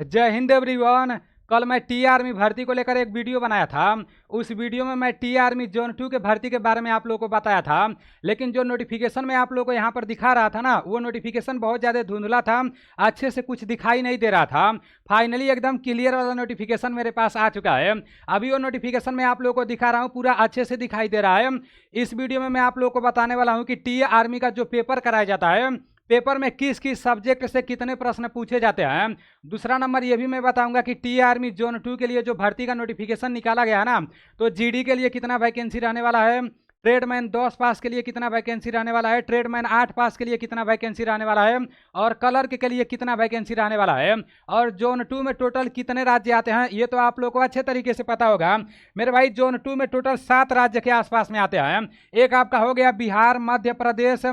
जय हिंद एवरीवन। कल मैं टी आर्मी भर्ती को लेकर एक वीडियो बनाया था। उस वीडियो में मैं टी आर्मी जोन 2 के भर्ती के बारे में आप लोगों को बताया था, लेकिन जो नोटिफिकेशन में आप लोगों को यहाँ पर दिखा रहा था ना, वो नोटिफिकेशन बहुत ज़्यादा धुंधला था, अच्छे से कुछ दिखाई नहीं दे रहा था। फाइनली एकदम क्लियर वाला नोटिफिकेशन मेरे पास आ चुका है। अभी वो नोटिफिकेशन मैं आप लोगों को दिखा रहा हूँ, पूरा अच्छे से दिखाई दे रहा है। इस वीडियो में मैं आप लोगों को बताने वाला हूँ कि टी आर्मी का जो पेपर कराया जाता है, पेपर में किस किस सब्जेक्ट से कितने प्रश्न पूछे जाते हैं। दूसरा नंबर ये भी मैं बताऊंगा कि टी आर्मी जोन 2 के लिए जो भर्ती का नोटिफिकेशन निकाला गया है ना, तो जीडी के लिए कितना वैकेंसी रहने वाला है, ट्रेडमैन 10 पास के लिए कितना वैकेंसी रहने वाला है, ट्रेडमैन 8 पास के लिए कितना वैकेंसी रहने वाला है, और क्लर्क के लिए कितना वैकेंसी रहने वाला है, और जोन 2 में टोटल कितने राज्य आते हैं ये तो आप लोग को अच्छे तरीके से पता होगा मेरे भाई। जोन 2 में टोटल 7 राज्य के आसपास में आते हैं। एक आपका हो गया बिहार, मध्य प्रदेश,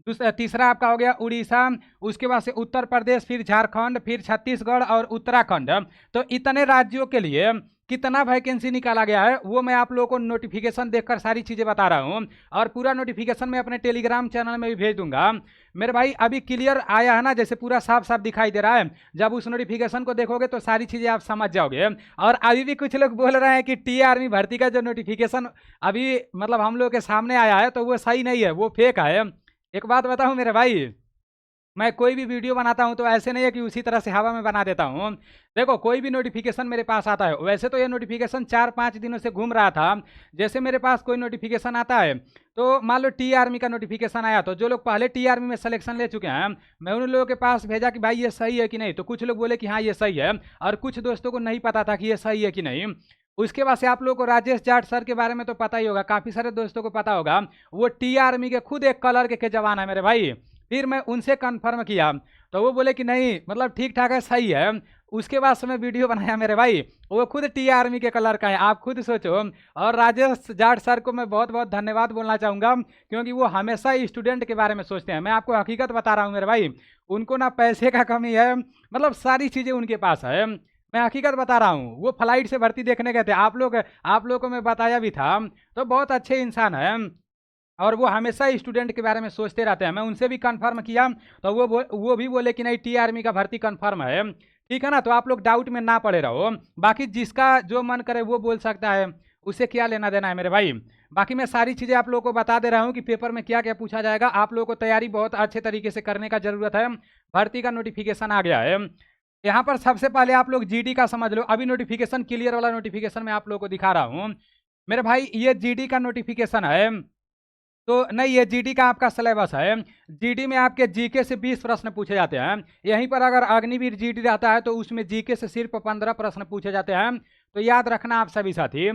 तीसरा आपका हो गया उड़ीसा, उसके बाद से उत्तर प्रदेश, फिर झारखंड, फिर छत्तीसगढ़ और उत्तराखंड। तो इतने राज्यों के लिए कितना वैकेंसी निकाला गया है वो मैं आप लोगों को नोटिफिकेशन देखकर सारी चीज़ें बता रहा हूँ, और पूरा नोटिफिकेशन मैं अपने टेलीग्राम चैनल में भी भेज दूंगा मेरे भाई। अभी क्लियर आया है ना, जैसे पूरा साफ साफ दिखाई दे रहा है। जब उस नोटिफिकेशन को देखोगे तो सारी चीज़ें आप समझ जाओगे। और अभी भी कुछ लोग बोल रहे हैं कि टी आर्मी भर्ती का जो नोटिफिकेशन अभी मतलब हम लोग के सामने आया है तो वो सही नहीं है, वो फेक है। एक बात बताऊं मेरे भाई, मैं कोई भी वीडियो बनाता हूं तो ऐसे नहीं है कि उसी तरह से हवा में बना देता हूं। देखो, कोई भी नोटिफिकेशन मेरे पास आता है, वैसे तो ये नोटिफिकेशन 4-5 दिनों से घूम रहा था। जैसे मेरे पास कोई नोटिफिकेशन आता है, तो मान लो टी आर्मी का नोटिफिकेशन आया, तो जो लोग पहले टी आर्मी में सिलेक्शन ले चुके हैं, मैं उन लोगों के पास भेजा कि भाई ये सही है कि नहीं। तो कुछ लोग बोले कि हाँ ये सही है, और कुछ दोस्तों को नहीं पता था कि ये सही है कि नहीं। उसके बाद से आप लोगों को राजेश जाट सर के बारे में तो पता ही होगा, काफ़ी सारे दोस्तों को पता होगा। वो टी आर्मी के खुद एक क्लर्क के जवान है मेरे भाई। फिर मैं उनसे कंफर्म किया तो वो बोले कि नहीं मतलब ठीक ठाक है, सही है। उसके बाद से मैं वीडियो बनाया मेरे भाई, वो खुद टी आर्मी के कलर का है, आप खुद सोचो। और राजेश जाट सर को मैं बहुत बहुत धन्यवाद बोलना चाहूँगा, क्योंकि वो हमेशा स्टूडेंट के बारे में सोचते हैं। मैं आपको हकीकत बता रहा हूँ मेरे भाई, उनको ना पैसे का कमी है, मतलब सारी चीज़ें उनके पास है। मैं हकीकत बता रहा हूँ, वो फ्लाइट से भर्ती देखने गए थे, आप लोग को मैं बताया भी था। तो बहुत अच्छे इंसान है, और वो हमेशा स्टूडेंट के बारे में सोचते रहते हैं। मैं उनसे भी कंफर्म किया तो वो भी बोले कि नहीं टी आर्मी का भर्ती कंफर्म है। ठीक है ना, तो आप लोग डाउट में ना पड़े रहो। बाकी जिसका जो मन करे वो बोल सकता है, उसे क्या लेना देना है मेरे भाई। बाकी मैं सारी चीज़ें आप लोगों को बता दे रहा हूँ कि पेपर में क्या क्या पूछा जाएगा। आप लोगों को तैयारी बहुत अच्छे तरीके से करने का जरूरत है। भर्ती का नोटिफिकेशन आ गया है। यहाँ पर सबसे पहले आप लोग जीडी का समझ लो। अभी नोटिफिकेशन क्लियर वाला नोटिफिकेशन मैं आप लोगों को दिखा रहा हूँ मेरे भाई। ये जीडी का नोटिफिकेशन है, तो नहीं ये जीडी का आपका सिलेबस है। जीडी में आपके जीके से 20 प्रश्न पूछे जाते हैं। यहीं पर अगर अग्निवीर जीडी रहता है तो उसमें जीके से सिर्फ 15 प्रश्न पूछे जाते हैं। तो याद रखना आप सभी साथी।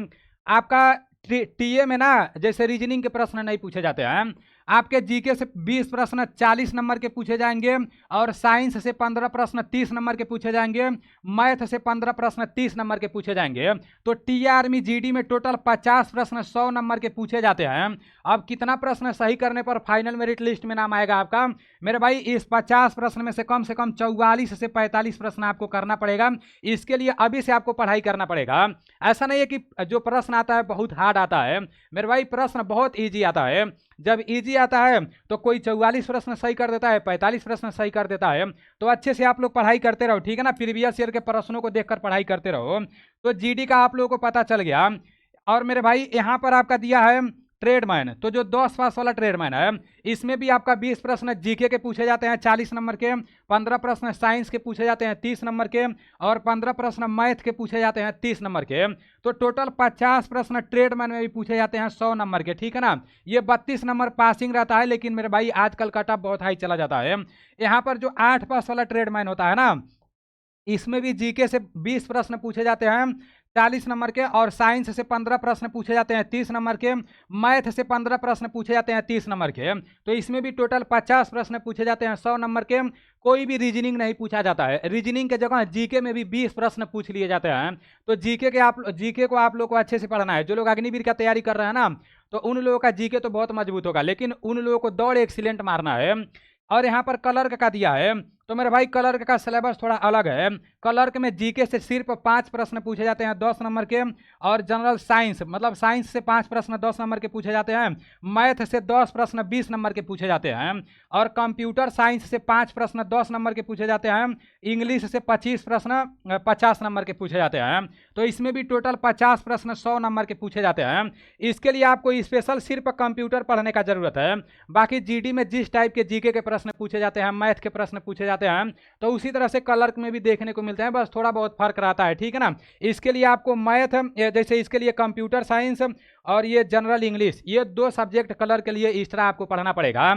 आपका टीए में ना जैसे रीजनिंग के प्रश्न नहीं पूछे जाते हैं। आपके जीके से 20 प्रश्न 40 नंबर के पूछे जाएंगे, और साइंस से 15 प्रश्न 30 नंबर के पूछे जाएंगे, मैथ से 15 प्रश्न 30 नंबर के पूछे जाएंगे। तो टी आर्मी जीडी में टोटल 50 प्रश्न 100 नंबर के पूछे जाते हैं। अब कितना प्रश्न सही करने पर फाइनल मेरिट लिस्ट में नाम आएगा आपका मेरे भाई? इस 50 प्रश्न में से कम 44 से 45 प्रश्न आपको करना पड़ेगा। इसके लिए अभी से आपको पढ़ाई करना पड़ेगा। ऐसा नहीं है कि जो प्रश्न आता है बहुत हार्ड आता है मेरे भाई, प्रश्न बहुत ईजी आता है। जब इजी आता है तो कोई 44 प्रश्न सही कर देता है, 45 प्रश्न सही कर देता है। तो अच्छे से आप लोग पढ़ाई करते रहो, ठीक है ना। प्रीवियस ईयर के प्रश्नों को देखकर पढ़ाई करते रहो। तो जीडी का आप लोगों को पता चल गया। और मेरे भाई यहाँ पर आपका दिया है ट्रेडमैन, तो जो 10 पास वाला ट्रेडमैन है, इसमें भी आपका 20 प्रश्न जीके के पूछे जाते हैं 40 नंबर के, 15 प्रश्न साइंस के पूछे जाते हैं 30 नंबर के, और 15 प्रश्न मैथ के पूछे जाते हैं 30 नंबर के। तो टोटल 50 प्रश्न ट्रेडमैन में भी पूछे जाते हैं 100 नंबर के, ठीक है ना। ये 32 नंबर पासिंग रहता है, लेकिन मेरे भाई आजकल कट ऑफ बहुत हाई चला जाता है। यहाँ पर जो 8 पास वाला ट्रेडमैन होता है ना, इसमें भी जीके से 20 प्रश्न पूछे जाते हैं 40 नंबर के, और साइंस से 15 प्रश्न पूछे जाते हैं 30 नंबर के, मैथ से 15 प्रश्न पूछे जाते हैं 30 नंबर के। तो इसमें भी टोटल 50 प्रश्न पूछे जाते हैं 100 नंबर के। कोई भी रीजनिंग नहीं पूछा जाता है। रीजनिंग के जगह जीके में भी 20 प्रश्न पूछ लिए जाते हैं। तो जीके को आप लोग को अच्छे से पढ़ना है। जो लोग अग्निवीर का तैयारी कर रहे हैं ना, तो उन लोगों का जीके तो बहुत मजबूत होगा, लेकिन उन लोगों को दौड़ एक्सीलेंट मारना है। और यहाँ पर क्लर्क का दिया है, तो मेरे भाई क्लर्क का सिलेबस थोड़ा अलग है। क्लर्क में जीके से सिर्फ 5 प्रश्न पूछे जाते हैं 10 नंबर के, और जनरल साइंस मतलब साइंस से 5 प्रश्न 10 नंबर के पूछे जाते हैं, मैथ से 10 प्रश्न 20 नंबर के पूछे जाते हैं, और कंप्यूटर साइंस से 5 प्रश्न 10 नंबर के पूछे जाते हैं, इंग्लिश से 25 प्रश्न 50 नंबर के पूछे जाते हैं। तो इसमें भी टोटल 50 प्रश्न 100 नंबर के पूछे जाते हैं। इसके लिए आपको स्पेशल सिर्फ कंप्यूटर पढ़ने का जरूरत है। बाकी जीडी में जिस टाइप के जीके के प्रश्न पूछे जाते हैं, मैथ के प्रश्न पूछे जाते हैं, तो उसी तरह से क्लर्क में भी देखने को मिलते हैं, बस थोड़ा बहुत फर्क रहता है, ठीक है ना। इसके लिए आपको मैथ, जैसे इसके लिए कंप्यूटर साइंस और ये जनरल इंग्लिश, ये 2 सब्जेक्ट क्लर्क के लिए इस तरह आपको पढ़ना पड़ेगा।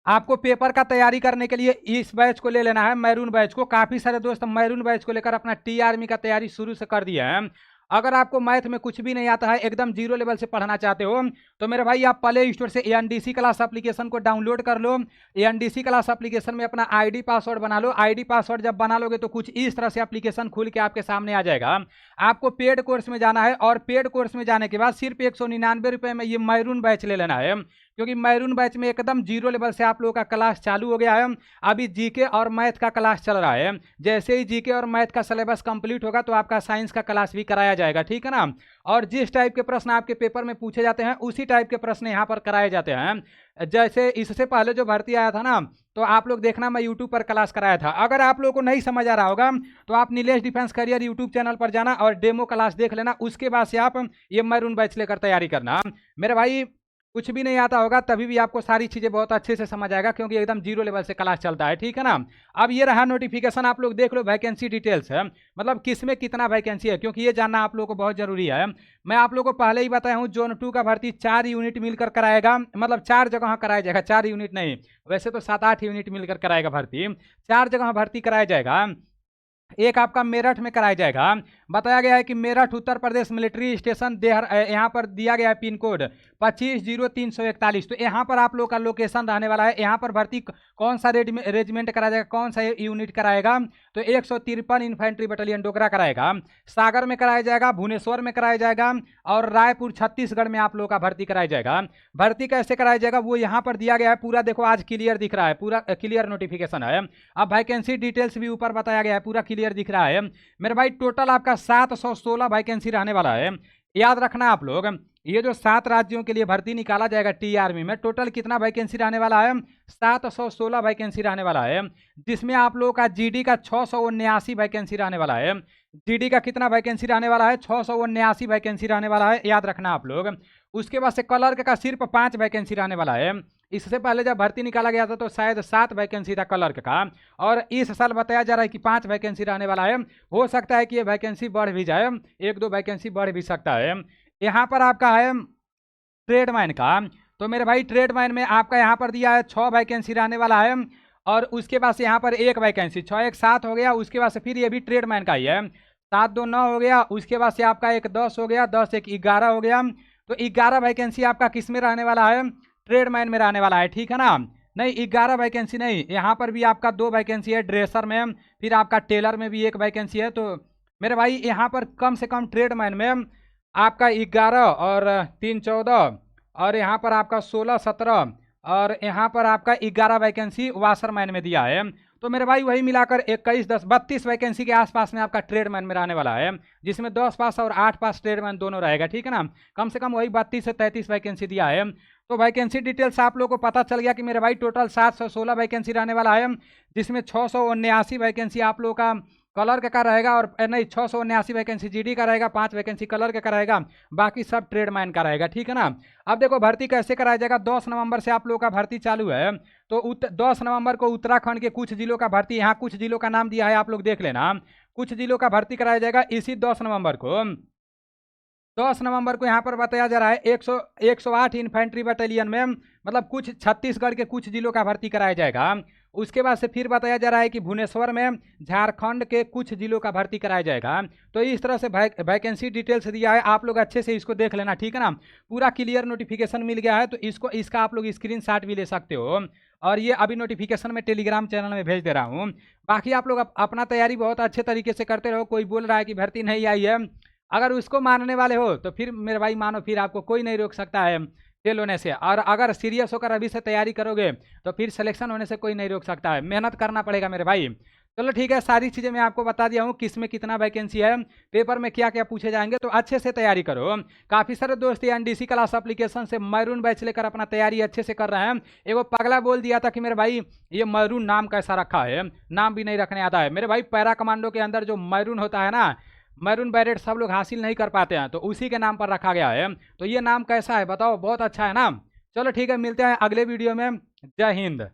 आपको पेपर का तैयारी करने के लिए इस बैच को ले लेना है, मैरून बैच को। काफ़ी सारे दोस्त मैरून बैच को लेकर अपना टी आर्मी का तैयारी शुरू से कर दिया है। अगर आपको मैथ में कुछ भी नहीं आता है, एकदम जीरो लेवल से पढ़ना चाहते हो, तो मेरे भाई आप प्ले स्टोर से एएनडीसी क्लास एप्लीकेशन को डाउनलोड कर लो। एएनडीसी क्लास एप्लीकेशन में अपना आईडी पासवर्ड बना लो। आईडी पासवर्ड जब बना लोगे तो कुछ इस तरह से एप्लीकेशन खुल के आपके सामने आ जाएगा। आपको पेड कोर्स में जाना है, और पेड कोर्स में जाने के बाद सिर्फ 199 रुपये में ये मैरून बैच ले लेना है, क्योंकि मैरून बैच में एकदम जीरो लेवल से आप लोगों का क्लास चालू हो गया है। अभी जीके और मैथ का क्लास चल रहा है। जैसे ही जीके और मैथ का सिलेबस कंप्लीट होगा तो आपका साइंस का क्लास भी कराया जाएगा, ठीक है ना। और जिस टाइप के प्रश्न आपके पेपर में पूछे जाते हैं उसी टाइप के प्रश्न यहाँ पर कराए जाते हैं। जैसे इससे पहले जो भर्ती आया था ना, तो आप लोग देखना, मैं यूट्यूब पर क्लास कराया था। अगर आप लोगों को नहीं समझ आ रहा होगा तो आप Nilesh defence career YouTube channel पर जाना और डेमो क्लास देख लेना। उसके बाद से आप ये मैरून बैच लेकर तैयारी करना। मेरे भाई कुछ भी नहीं आता होगा तभी भी आपको सारी चीज़ें बहुत अच्छे से समझ आएगा, क्योंकि एकदम जीरो लेवल से क्लास चलता है, ठीक है ना। अब ये रहा नोटिफिकेशन, आप लोग देख लो, वैकेंसी डिटेल्स है, मतलब किस में कितना वैकेंसी है, क्योंकि ये जानना आप लोगों को बहुत जरूरी है। मैं आप लोगों को पहले ही बताया हूँ, जोन 2 का भर्ती 4 यूनिट मिलकर कराएगा, मतलब 4 जगह कराया जाएगा, 4 यूनिट नहीं, वैसे तो 7-8 यूनिट मिलकर कराएगा भर्ती, 4 जगह भर्ती कराया जाएगा। एक आपका मेरठ में कराया जाएगा। बताया गया है कि Meerut Uttar Pradesh military station there, यहाँ पर दिया गया है पिन कोड 250341। तो यहाँ पर आप लोग का लोकेशन रहने वाला है। यहाँ पर भर्ती कौन सा रेजिमेंट कराया जाएगा, कौन सा यूनिट कराएगा, तो 153 इन्फेंट्री बटालियन डोगरा कराएगा। सागर में कराया जाएगा, भुवनेश्वर में कराया जाएगा, और रायपुर छत्तीसगढ़ में आप लोग का भर्ती कराया जाएगा। भर्ती कैसे कराया जाएगा वो यहाँ पर दिया गया है पूरा, देखो आज क्लियर दिख रहा है, पूरा क्लियर नोटिफिकेशन है। अब वैकेंसी डिटेल्स भी ऊपर बताया गया है, पूरा क्लियर दिख रहा है। मेरे भाई टोटल आपका 716 वैकेंसी रहने वाला है। याद रखना आप लोग, ये जो 7 राज्यों के लिए भर्ती निकाला जाएगा टी आर्मी में, टोटल कितना वैकेंसी रहने वाला है, 716 वैकेंसी रहने वाला है, जिसमें आप लोगों का जीडी का 679 वैकेंसी रहने वाला है। जीडी का कितना वैकेंसी रहने वाला है, 679 वैकेंसी रहने वाला है, याद रखना आप लोग। उसके बाद से क्लर्क का सिर्फ 5 वैकेंसी रहने वाला है। इससे पहले जब भर्ती निकाला गया था तो शायद 7 वैकेंसी था क्लर्क का, और इस साल बताया जा रहा है कि 5 वैकेंसी रहने वाला है। हो सकता है कि ये वैकेंसी बढ़ भी जाए, 1-2 वैकेंसी बढ़ भी सकता है। यहाँ पर आपका है ट्रेडमैन का, तो मेरे भाई ट्रेडमैन में आपका यहाँ पर दिया है 6 वैकेंसी रहने वाला है, और उसके बाद से यहाँ पर 1 वैकेंसी, 6 1 7 हो गया। उसके बाद से फिर ये भी ट्रेडमैन का ही है, 7 2 9 हो गया। उसके बाद से आपका 1 10 हो गया, 10 1 11 हो गया। तो 11 वैकेंसी आपका किस में रहने वाला है, ट्रेडमैन में रहने वाला है, ठीक है ना। नहीं 11 वैकेंसी नहीं, यहाँ पर भी आपका 2 वैकेंसी है ड्रेसर में, फिर आपका टेलर में भी 1 वैकेंसी है। तो मेरे भाई यहाँ पर कम से कम ट्रेडमैन में आपका 11 और 3 14, और यहाँ पर आपका 16 17, और यहाँ पर आपका 11 वैकेंसी वाशरमैन में दिया है। तो मेरे भाई वही मिलाकर 21 10 32 वैकेंसी के आसपास में आपका ट्रेडमैन में रहने वाला है, जिसमें 10 पास और 8 पास ट्रेडमैन दोनों रहेगा, ठीक है ना। कम से कम वही 32 से 33 वैकेंसी दिया है। तो वैकेंसी डिटेल्स आप लोगों को पता चल गया कि मेरे भाई टोटल 716 वैकेंसी रहने वाला है, जिसमें 679 वैकेंसी आप लोगों का क्लर्क का रहेगा, और नहीं 679 वैकेंसी जीडी का रहेगा, 5 वैकेंसी क्लर्क का रहेगा, बाकी सब ट्रेडमैन का रहेगा, ठीक है ना। अब देखो भर्ती कैसे कराया जाएगा, 10 नवंबर से आप लोगों का भर्ती चालू है। तो 10 नवंबर को उत्तराखंड के कुछ जिलों का भर्ती, यहाँ कुछ जिलों का नाम दिया है, आप लोग देख लेना, कुछ जिलों का भर्ती कराया जाएगा इसी 10 नवंबर को। 10 नवंबर को यहाँ पर बताया जा रहा है 108 इन्फेंट्री बटालियन में, मतलब कुछ छत्तीसगढ़ के कुछ जिलों का भर्ती कराया जाएगा। उसके बाद से फिर बताया जा रहा है कि भुवनेश्वर में झारखंड के कुछ जिलों का भर्ती कराया जाएगा। तो इस तरह से वैकेंसी डिटेल्स दिया है, आप लोग अच्छे से इसको देख लेना, ठीक है ना। पूरा क्लियर नोटिफिकेशन मिल गया है, तो इसका आप लोग स्क्रीनशॉट भी ले सकते हो, और ये अभी नोटिफिकेशन में टेलीग्राम चैनल में भेज दे रहा हूँ। बाकी आप लोग अपना तैयारी बहुत अच्छे तरीके से करते रहो। कोई बोल रहा है कि भर्ती नहीं आई है, अगर उसको मानने वाले हो तो फिर मेरे भाई मानो, फिर आपको कोई नहीं रोक सकता है, फेल होने से। और अगर सीरियस होकर अभी से तैयारी करोगे तो फिर सिलेक्शन होने से कोई नहीं रोक सकता है, मेहनत करना पड़ेगा मेरे भाई। चलो ठीक है, सारी चीज़ें मैं आपको बता दिया हूँ, किस में कितना वैकेंसी है, पेपर में क्या क्या पूछे जाएंगे, तो अच्छे से तैयारी करो। काफ़ी सारे दोस्त ये एनडीसी क्लास एप्लीकेशन से मैरून बैच लेकर अपना तैयारी अच्छे से कर रहे हैं। एगो पगला बोल दिया था कि मेरे भाई ये मैरून नाम कैसा रखा है, नाम भी नहीं रखने आता है। मेरे भाई पैरा कमांडो के अंदर जो मैरून होता है ना, मैरून बैरेट सब लोग हासिल नहीं कर पाते हैं, तो उसी के नाम पर रखा गया है। तो ये नाम कैसा है बताओ, बहुत अच्छा है ना। चलो ठीक है, मिलते हैं अगले वीडियो में। जय हिंद।